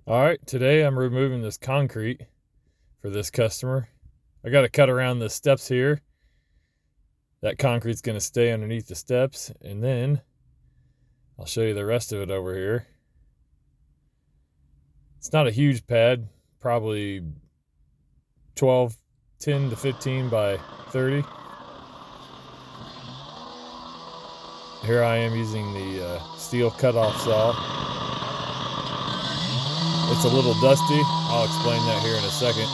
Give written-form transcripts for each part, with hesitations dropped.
All right, today I'm removing this concrete for this customer. I got to cut around the steps here. That concrete's going to stay underneath the steps, and then I'll show you the rest of it over here. It's not a huge pad, probably 10 to 15 by 30. Here I am using the steel cutoff saw. It's a little dusty. I'll explain that here in a second.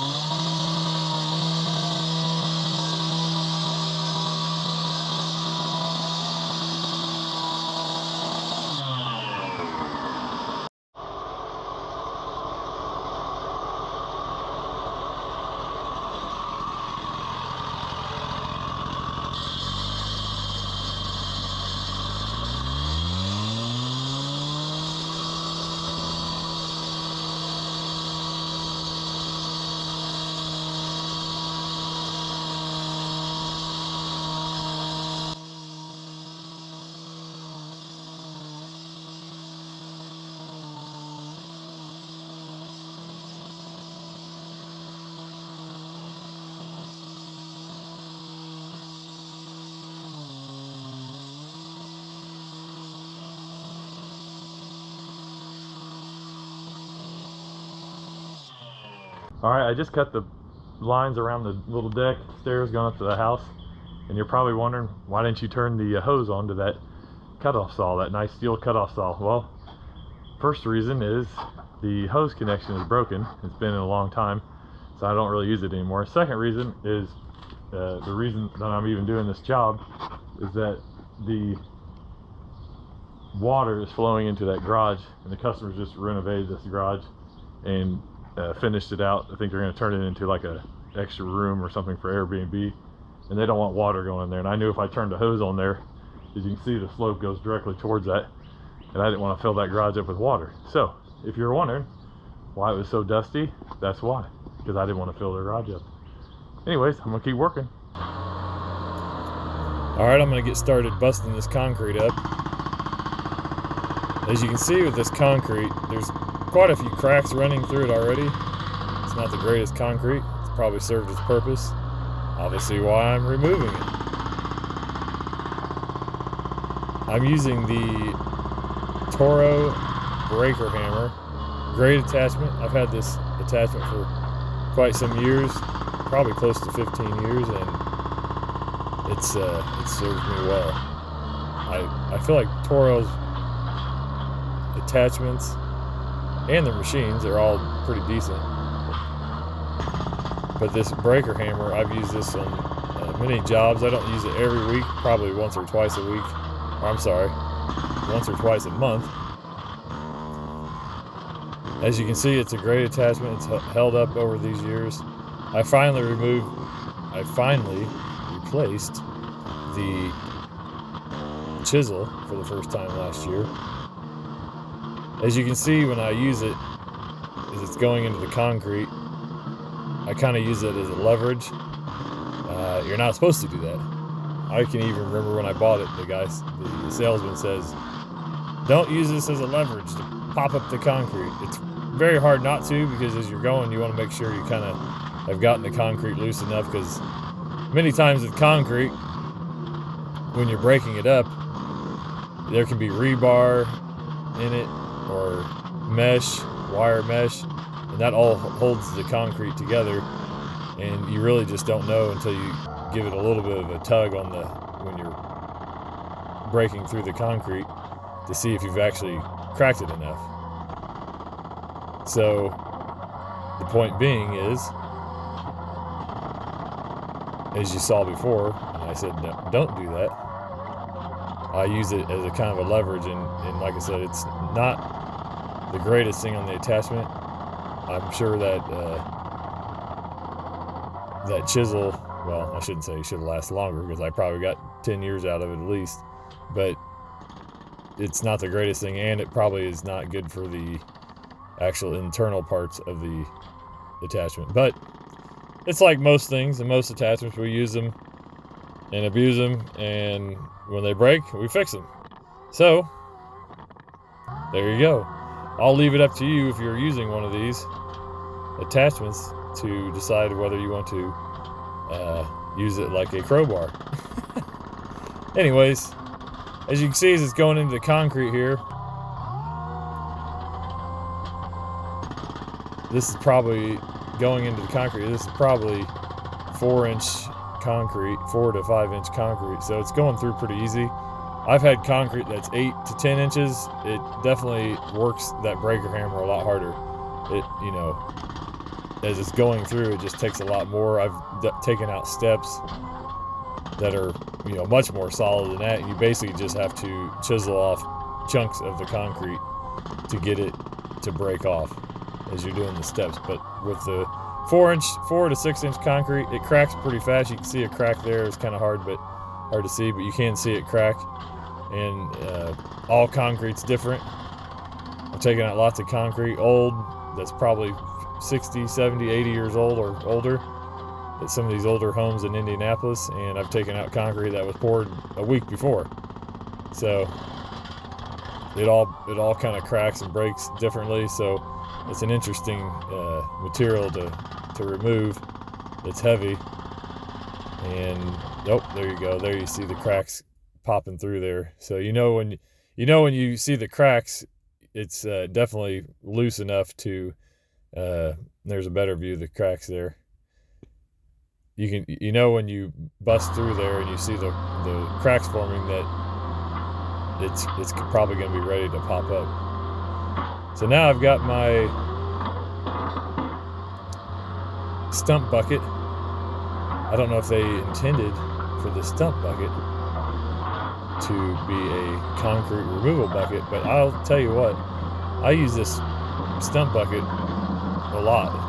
All right, I just cut the lines around the little deck, stairs going up to the house, and you're probably wondering, why didn't you turn the hose onto that cutoff saw, that nice steel cutoff saw? Well, first reason is the hose connection is broken. It's been in a long time, so I don't really use it anymore. Second reason is the reason that I'm even doing this job is that the water is flowing into that garage, and the customers just renovated this garage and finished it out. I think they're going to turn it into like a extra room or something for Airbnb, and they don't want water going in there. And I knew if I turned the hose on there, as you can see, the slope goes directly towards that, and I didn't want to fill that garage up with water. So if you're wondering why it was so dusty, that's why, because I didn't want to fill the garage up. Anyways, I'm gonna keep working. All right, I'm gonna get started busting this concrete up. As you can see with this concrete, there's quite a few cracks running through it already. It's not the greatest concrete. It's probably served its purpose. Obviously why I'm removing it. I'm using the Toro breaker hammer. Great attachment. I've had this attachment for quite some years, probably close to 15 years, and it served me well. I feel like Toro's attachments and the machines are all pretty decent, but this breaker hammer, I've used this on many jobs. I don't use it every week, probably once or twice a week, or I'm sorry, once or twice a month. As you can see, it's a great attachment. It's held up over these years. I finally replaced the chisel for the first time last year. As you can see, when I use it, as it's going into the concrete, I kind of use it as a leverage. You're not supposed to do that. I can even remember when I bought it, the salesman says, don't use this as a leverage to pop up the concrete. It's very hard not to, because as you're going, you want to make sure you kind of have gotten the concrete loose enough, because many times with concrete, when you're breaking it up, there can be rebar in it, or mesh, wire mesh, and that all holds the concrete together, and you really just don't know until you give it a little bit of a tug on when you're breaking through the concrete to see if you've actually cracked it enough. So the point being is, as you saw before, and I said no, don't do that, I use it as a kind of a leverage, and like I said, it's not the greatest thing on the attachment. I'm sure that that chisel, well, I shouldn't say it should have lasted longer, because I probably got 10 years out of it at least, but it's not the greatest thing, and it probably is not good for the actual internal parts of the attachment. But it's like most things and most attachments, we use them and abuse them, and when they break, we fix them. So there you go. I'll leave it up to you if you're using one of these attachments to decide whether you want to use it like a crowbar. Anyways, as you can see, as it's going into the concrete here, this is probably going into the concrete. This is probably 4-inch concrete, 4 to 5 inch concrete. So it's going through pretty easy. I've had concrete that's 8 to 10 inches. It definitely works that breaker hammer a lot harder. It, you know, as it's going through, it just takes a lot more. I've taken out steps that are, you know, much more solid than that. You basically just have to chisel off chunks of the concrete to get it to break off as you're doing the steps. But with the 4 to 6 inch concrete, it cracks pretty fast. You can see a crack there. It's kind of hard to see, but you can see it crack. And all concrete's different. I'm taking out lots of concrete, old, that's probably 60, 70, 80 years old or older, at some of these older homes in Indianapolis, and I've taken out concrete that was poured a week before. So it all kind of cracks and breaks differently. So it's an interesting material to remove. It's heavy, and oh, there you go. There you see the cracks popping through there. So you know when you see the cracks, it's definitely loose enough to. There's a better view of the cracks there. You know when you bust through there and you see the cracks forming, that it's probably going to be ready to pop up. So now I've got my stump bucket. I don't know if they intended for the stump bucket to be a concrete removal bucket, but I'll tell you what, I use this stump bucket a lot.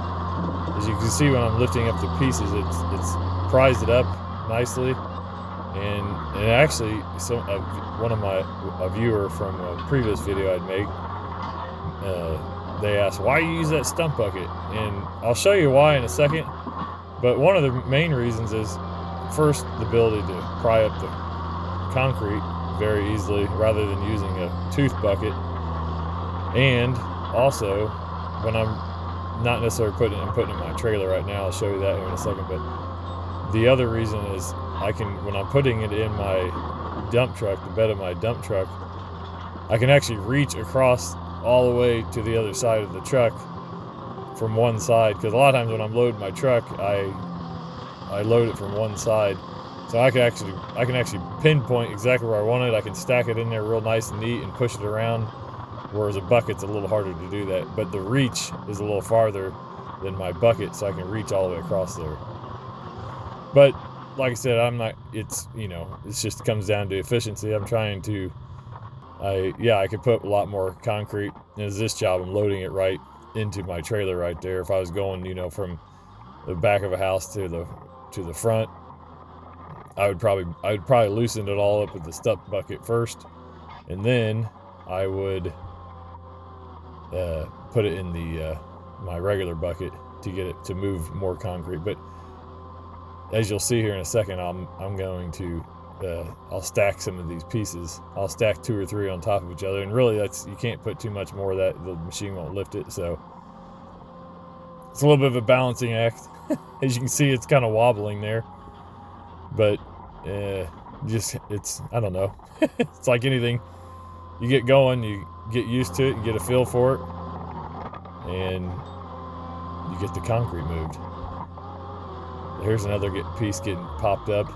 As you can see, when I'm lifting up the pieces, it's prized it up nicely, and actually, a viewer from a previous video I'd made, they asked, why you use that stump bucket? And I'll show you why in a second. But one of the main reasons is, first, the ability to pry up the concrete very easily rather than using a tooth bucket, and also when I'm not necessarily putting it in my trailer right now. I'll show you that here in a second. But the other reason is when I'm putting it in my dump truck, the bed of my dump truck, I can actually reach across all the way to the other side of the truck from one side. Because a lot of times when I'm loading my truck, I load it from one side. So I can actually pinpoint exactly where I want it. I can stack it in there real nice and neat and push it around. Whereas a bucket's a little harder to do that, but the reach is a little farther than my bucket, so I can reach all the way across there. But like I said, it just comes down to efficiency. I'm trying to, I could put a lot more concrete. And as this job, I'm loading it right into my trailer right there. If I was going, from the back of a house to the front, I would probably loosen it all up with the stump bucket first, and then I would put it in my regular bucket to get it to move more concrete. But as you'll see here in a second, I'm going to I'll stack some of these pieces. I'll stack 2 or 3 on top of each other, and really you can't put too much more of that. The machine won't lift it. So it's a little bit of a balancing act. As you can see, it's kind of wobbling there, but I don't know. It's like anything. You get going, you get used to it, you get a feel for it, and you get the concrete moved. Here's another piece getting popped up.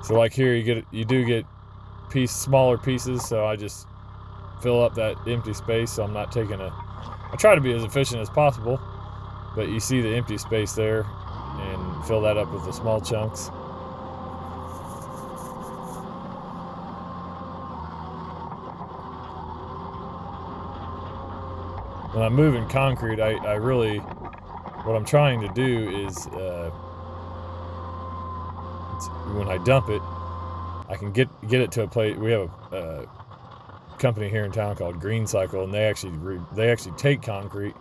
So like here, you do get smaller pieces, so I just fill up that empty space. So I'm not I try to be as efficient as possible, but you see the empty space there, and fill that up with the small chunks. When I'm moving concrete, I really, what I'm trying to do is, when I dump it, I can get it to a place. We have a company here in town called Green Cycle, and they actually take concrete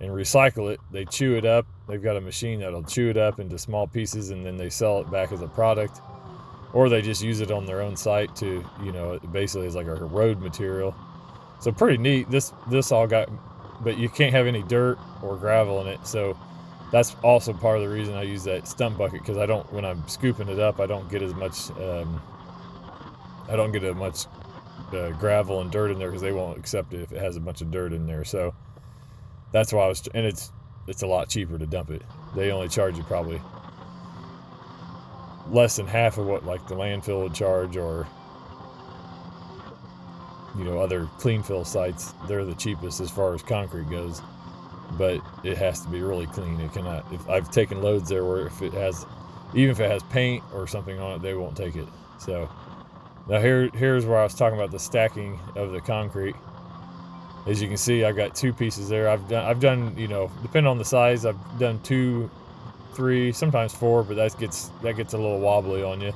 and recycle it. They chew it up. They've got a machine that'll chew it up into small pieces, and then they sell it back as a product, or they just use it on their own site to, you know, basically as like a road material. So pretty neat. This all got, but you can't have any dirt or gravel in it. So that's also part of the reason I use that stump bucket, because I don't, when I'm scooping it up, I don't get as much, gravel and dirt in there, because they won't accept it if it has a bunch of dirt in there. So that's why and it's a lot cheaper to dump it. They only charge you probably less than half of what like the landfill would charge, or, you know, other clean fill sites. They're the cheapest as far as concrete goes, but it has to be really clean. It cannot, if I've taken loads there where even if it has paint or something on it, they won't take it. So now here's where I was talking about the stacking of the concrete. As you can see, I've got 2 pieces there. I've done, you know, depending on the size, I've done 2, 3, sometimes 4, but that gets a little wobbly on you.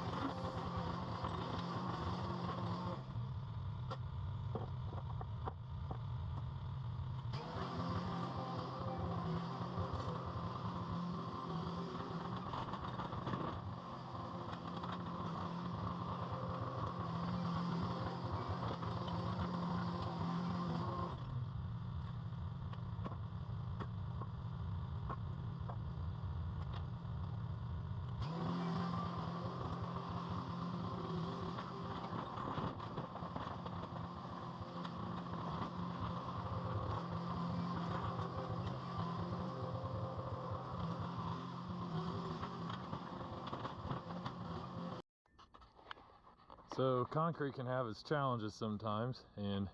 So concrete can have its challenges sometimes, and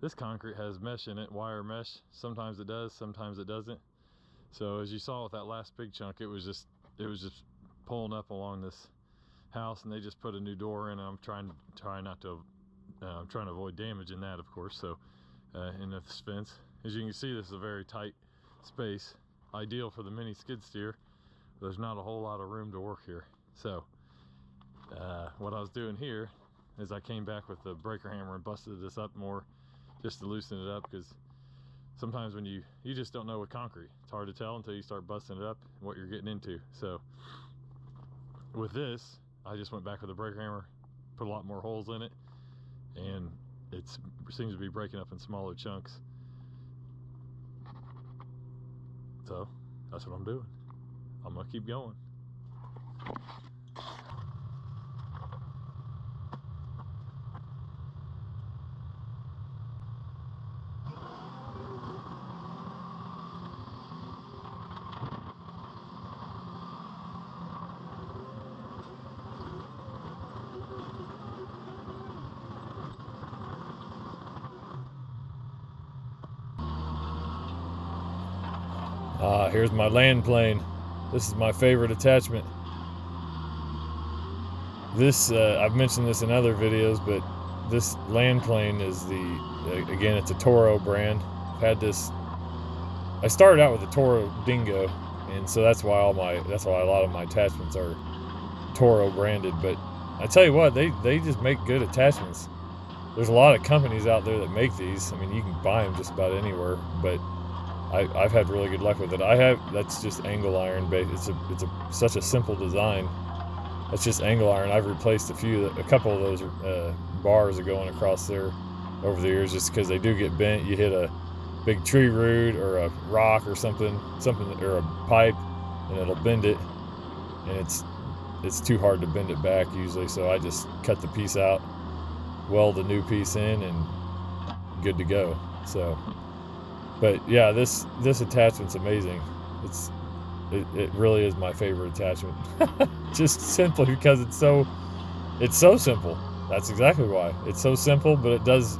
this concrete has mesh in it, wire mesh. Sometimes it does, sometimes it doesn't. So as you saw with that last big chunk, it was just pulling up along this house, and they just put a new door in. I'm trying to avoid damage in that, of course. So in this fence, as you can see, this is a very tight space, ideal for the mini skid steer. There's not a whole lot of room to work here. So what I was doing here is I came back with the breaker hammer and busted this up more, just to loosen it up, because sometimes when you just don't know with concrete, it's hard to tell until you start busting it up what you're getting into. So with this, I just went back with the breaker hammer, put a lot more holes in it, and it seems to be breaking up in smaller chunks. So that's what I'm doing. I'm gonna keep going. Here's my land plane. This is my favorite attachment. This, I've mentioned this in other videos, but this land plane is again, it's a Toro brand. I've had this, I started out with the Toro Dingo, and so that's why a lot of my attachments are Toro branded. But I tell you what, they just make good attachments. There's a lot of companies out there that make these. I mean, you can buy them just about anywhere, but I've had really good luck with it. That's just angle iron based. It's such a simple design. That's just angle iron. I've replaced a couple of those bars are going across there over the years, just because they do get bent. You hit a big tree root or a rock or something or a pipe, and it'll bend it, and it's too hard to bend it back usually. So I just cut the piece out, weld a new piece in, and good to go. So. But yeah, this attachment's amazing. It really is my favorite attachment. Just simply because it's so simple. That's exactly why. It's so simple, but it does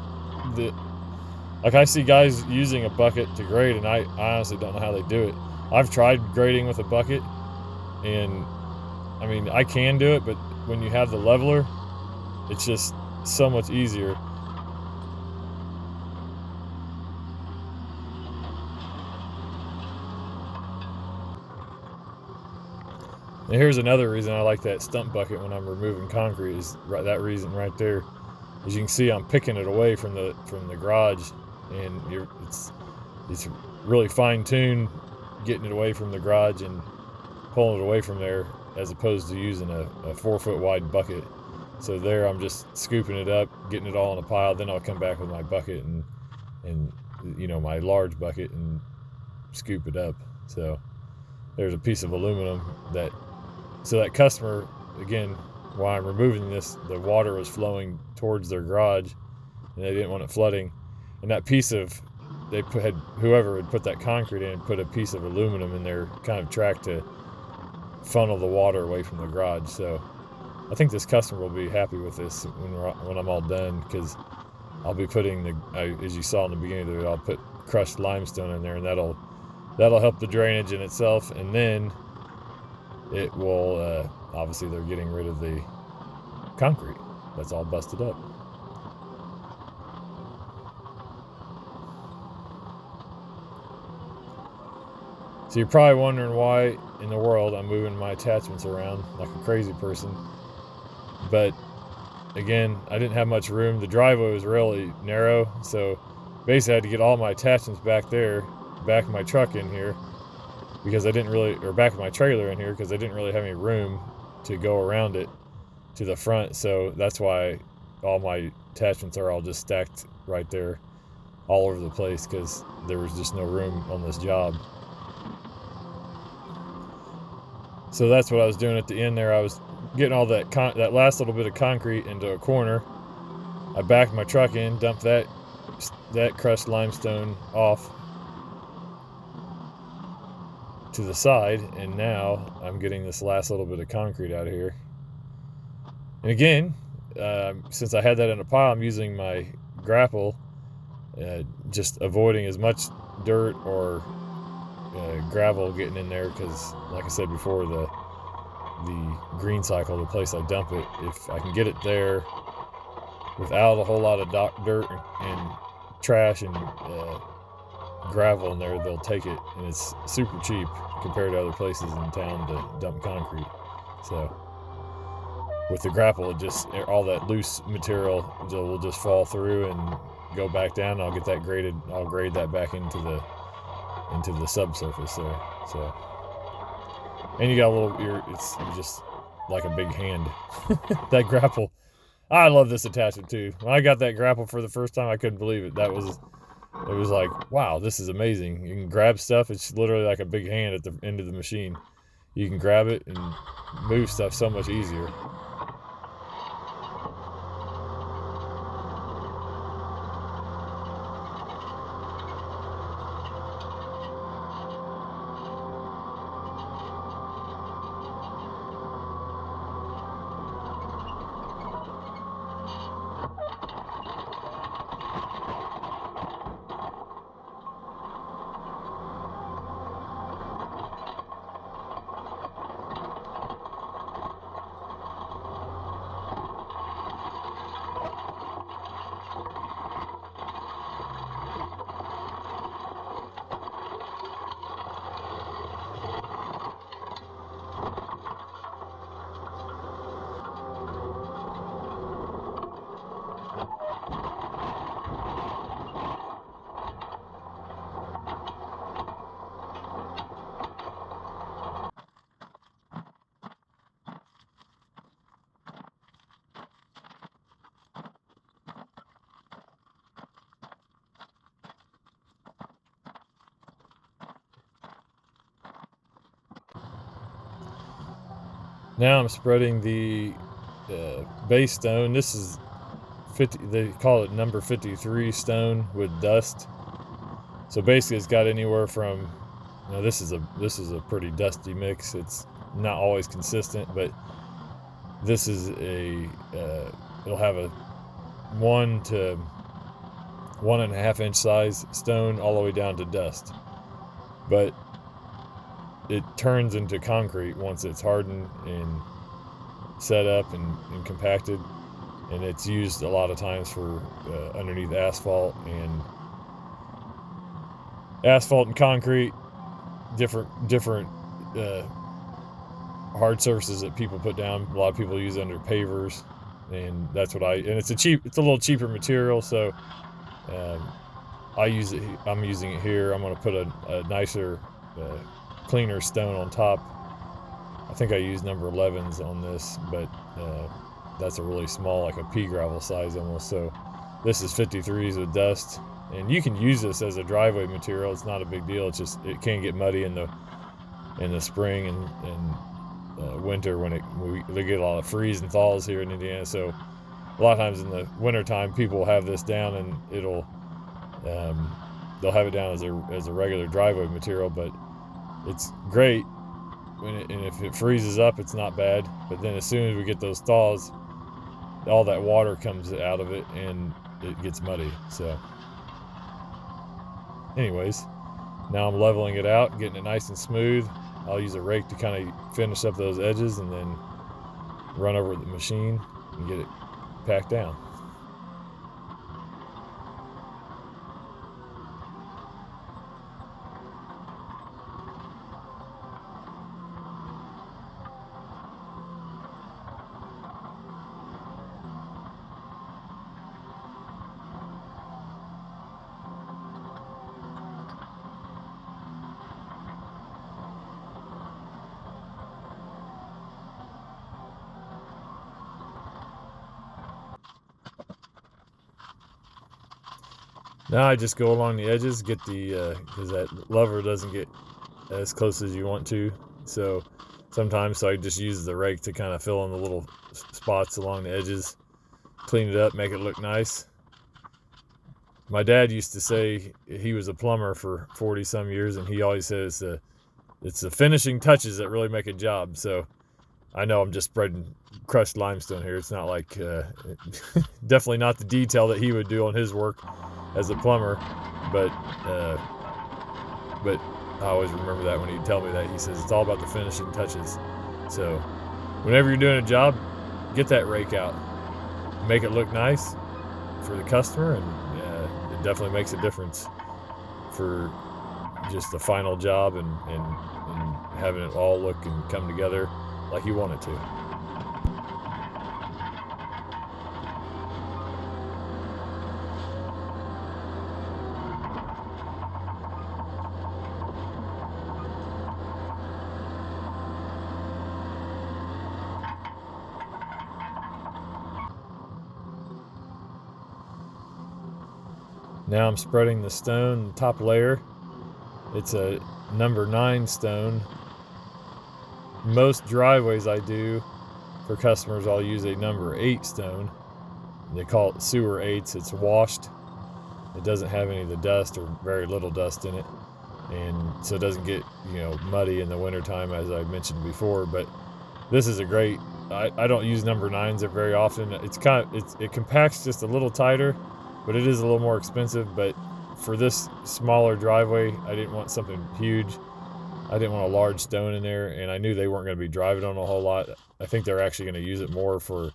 like I see guys using a bucket to grade, and I honestly don't know how they do it. I've tried grading with a bucket, and I mean, I can do it, but when you have the leveler, it's just so much easier. And here's another reason I like that stump bucket when I'm removing concrete, is that reason right there. As you can see, I'm picking it away from the garage, and it's really fine-tuned getting it away from the garage and pulling it away from there, as opposed to using a 4-foot wide bucket. So there I'm just scooping it up, getting it all in a pile, then I'll come back with my bucket and my large bucket and scoop it up. So there's a piece of aluminum so that customer, again, while I'm removing this, the water was flowing towards their garage and they didn't want it flooding. And that piece of, whoever had put that concrete in, put a piece of aluminum in their kind of track to funnel the water away from the garage. So I think this customer will be happy with this when I'm all done, because I'll be putting as you saw in the beginning of it, I'll put crushed limestone in there, and that'll help the drainage in itself, and then it will obviously they're getting rid of the concrete that's all busted up. So you're probably wondering why in the world I'm moving my attachments around like a crazy person. But again, I didn't have much room. The driveway was really narrow, so basically I had to get all my attachments back there, back of my truck in here, because back of my trailer in here, because I didn't really have any room to go around it to the front. So that's why all my attachments are all just stacked right there all over the place, because there was just no room on this job. So that's what I was doing at the end there. I was getting all that last little bit of concrete into a corner. I backed my truck in, dumped that crushed limestone off to the side, and now I'm getting this last little bit of concrete out of here. And again, since I had that in a pile, I'm using my grapple, just avoiding as much dirt or gravel getting in there, because like I said before, the green cycle, the place I dump it, if I can get it there without a whole lot of dirt and trash and gravel in there, they'll take it, and it's super cheap compared to other places in town to dump concrete. So with the grapple, all that loose material will just fall through and go back down. I'll get that graded. I'll grade that back into the subsurface there. So, and you got it's just like a big hand. That grapple, I love this attachment too. When I got that grapple for the first time, I couldn't believe it. It was like, wow, this is amazing. You can grab stuff. It's literally like a big hand at the end of the machine. You can grab it and move stuff so much easier. Now I'm spreading the base stone. This is they call it number 53 stone with dust. So basically it's got anywhere from, this is a pretty dusty mix. It's not always consistent, but this is it'll have a 1 to 1.5 inch size stone all the way down to dust. But it turns into concrete once it's hardened and set up and compacted, and it's used a lot of times for underneath asphalt and concrete, different hard surfaces that people put down. A lot of people use under pavers, and that's what and it's a little cheaper material, so I'm using it here. I'm going to put a nicer, cleaner stone on top. I think I used number 11s on this, but that's a really small, like a pea gravel size almost. So this is 53s with dust, and you can use this as a driveway material. It's not a big deal. It's just it can get muddy in the spring and winter when they get a lot of freeze and thaws here in Indiana. So a lot of times in the wintertime, people have this down, and they'll have it down as a regular driveway material, but it's great and if it freezes up, it's not bad. But then as soon as we get those thaws, all that water comes out of it and it gets muddy. So anyways, now I'm leveling it out, getting it nice and smooth. I'll use a rake to kind of finish up those edges and then run over the machine and get it packed down. Now I just go along the edges, get because that lever doesn't get as close as you want to. So sometimes I just use the rake to kind of fill in the little spots along the edges, clean it up, make it look nice. My dad used to say, he was a plumber for 40 some years, and he always says it's the finishing touches that really make a job. So I know I'm just spreading crushed limestone here. It's not like definitely not the detail that he would do on his work as a plumber, but I always remember that when he'd tell me that. He says it's all about the finishing touches. So whenever you're doing a job, get that rake out, make it look nice for the customer, and it definitely makes a difference for just the final job and having it all look and come together like you want it to. Now I'm spreading the stone top layer. It's a number 9 stone. Most driveways I do for customers, I'll use a number 8 stone. They call it sewer 8s. It's washed. It doesn't have any of the dust or very little dust in it, and so it doesn't get muddy in the wintertime, as I mentioned before. But this is a great. I don't use number 9s very often. It compacts just a little tighter, but it is a little more expensive. But for this smaller driveway, I didn't want something huge. I didn't want a large stone in there, and I knew they weren't going to be driving on a whole lot. I think they're actually going to use it more for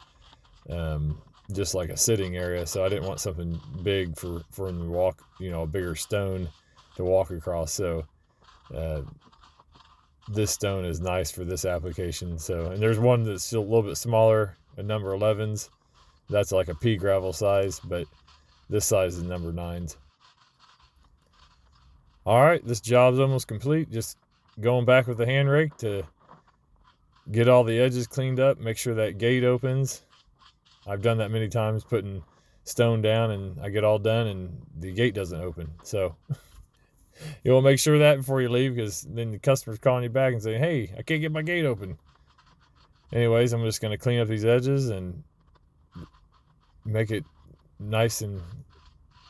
just like a sitting area. So I didn't want something big for them to walk, a bigger stone to walk across. So this stone is nice for this application. So, and there's one that's still a little bit smaller, a number 11s. That's like a pea gravel size, but this size is number 9s. All right, this job's almost complete. Just going back with the hand rake to get all the edges cleaned up, make sure that gate opens. I've done that many times, putting stone down, and I get all done and the gate doesn't open. So you want to make sure of that before you leave, because then the customer's calling you back and saying, hey, I can't get my gate open. Anyways, I'm just going to clean up these edges and make it nice and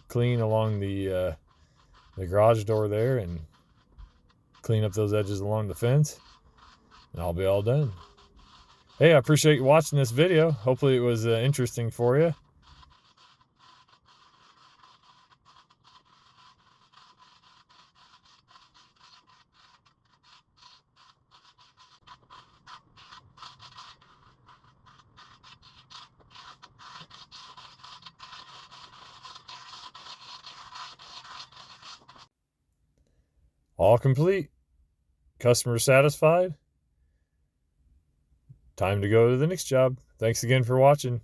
clean along the garage door there, and clean up those edges along the fence, and I'll be all done. Hey, I appreciate you watching this video. Hopefully it was interesting for you. All complete. Customer satisfied. Time to go to the next job. Thanks again for watching.